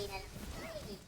na lang. Ay!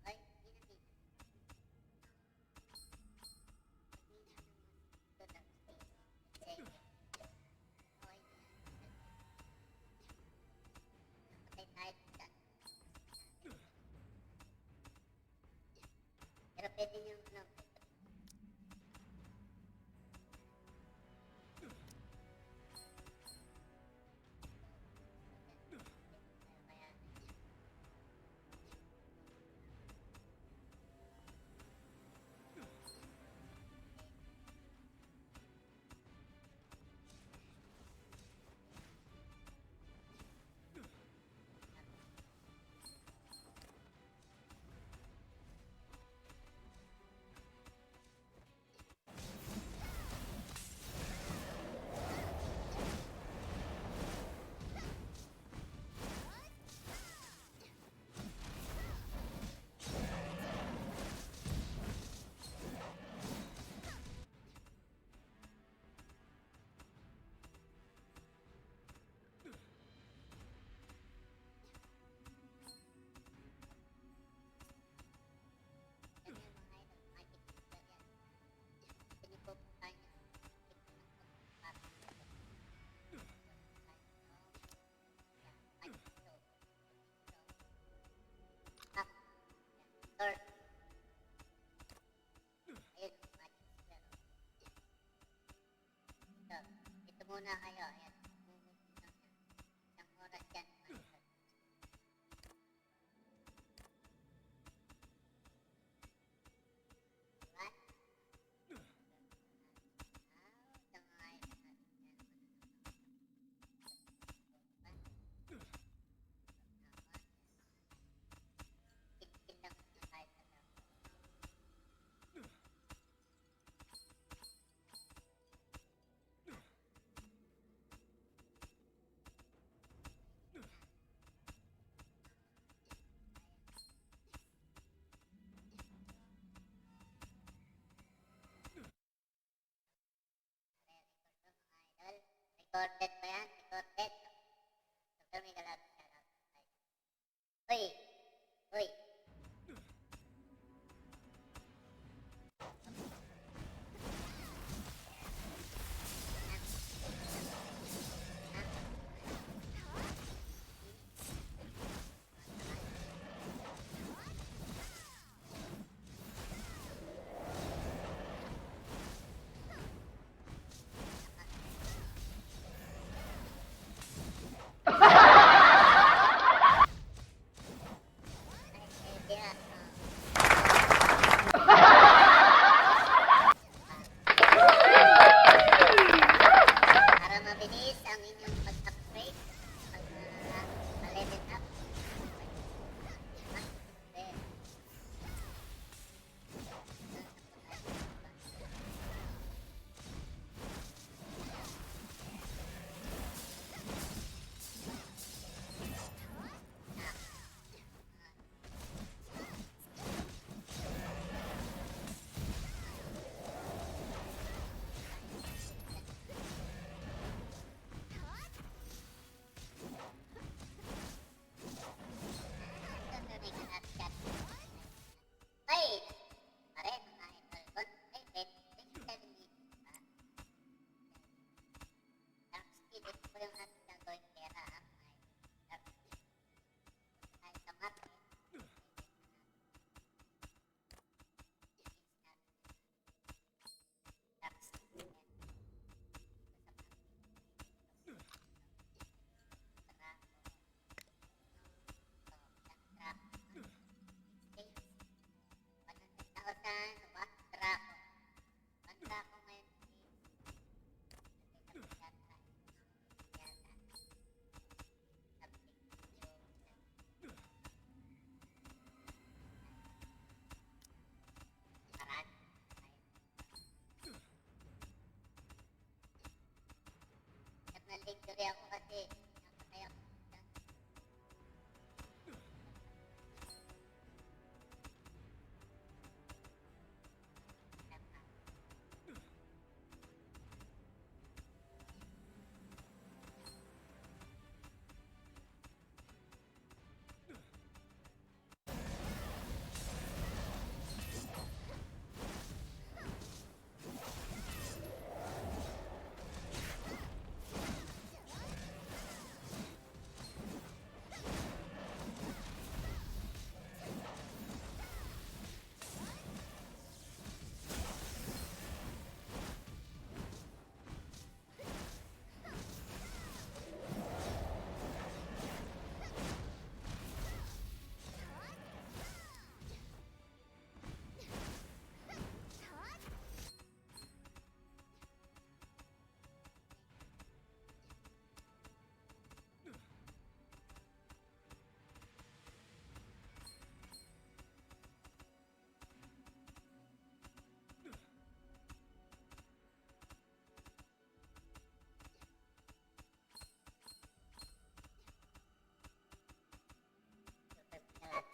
Ay, hindi na. Kasi, okay na. Patay tayo dyan. Pero pwede nyo, ano, kaya, yan yung mga idol, magic user yan. Gusto nyo po tayo na, click nyo lang po, para magic show. Up. Yan, sword. Ayun, magic user. Ito, ito muna kayo, ayan. Mumove lang yan. Isang oras yan, mga idol. Diba? Ito mga idol natin. Yan, kill lang muna tayo sa loob. Record to mga idol. Recorded pa yan, recorded. Dr. Miguel, shoutout. Uy! Uy! injury ako kasi napatay ako.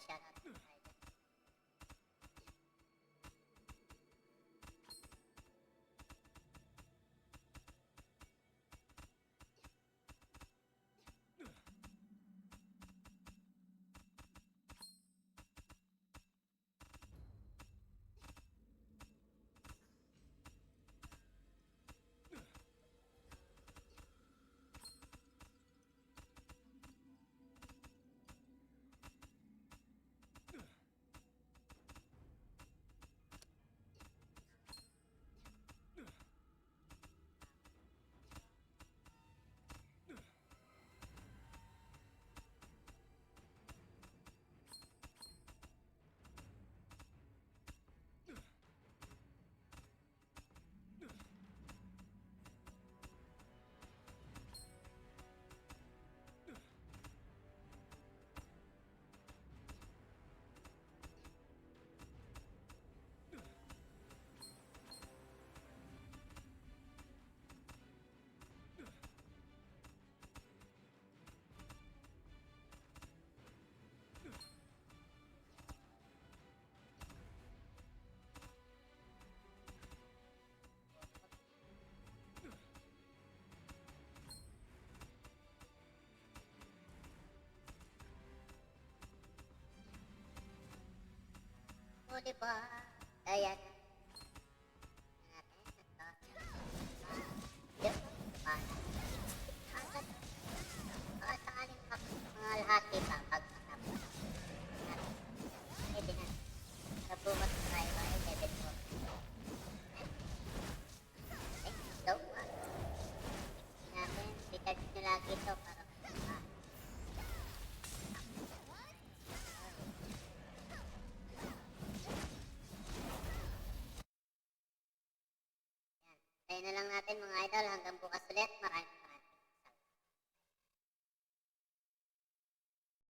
Shout out to Tiger. O diba? Ayan. Natin ito. Yun. Agad. Baka sakaling mga lahati pa pagkatapos. Pwede na. Nabuhat na tayo ay level 4. So, natin, recharge nyo lagi ito para tayo na lang natin mga idol hanggang bukas ulit. Maraming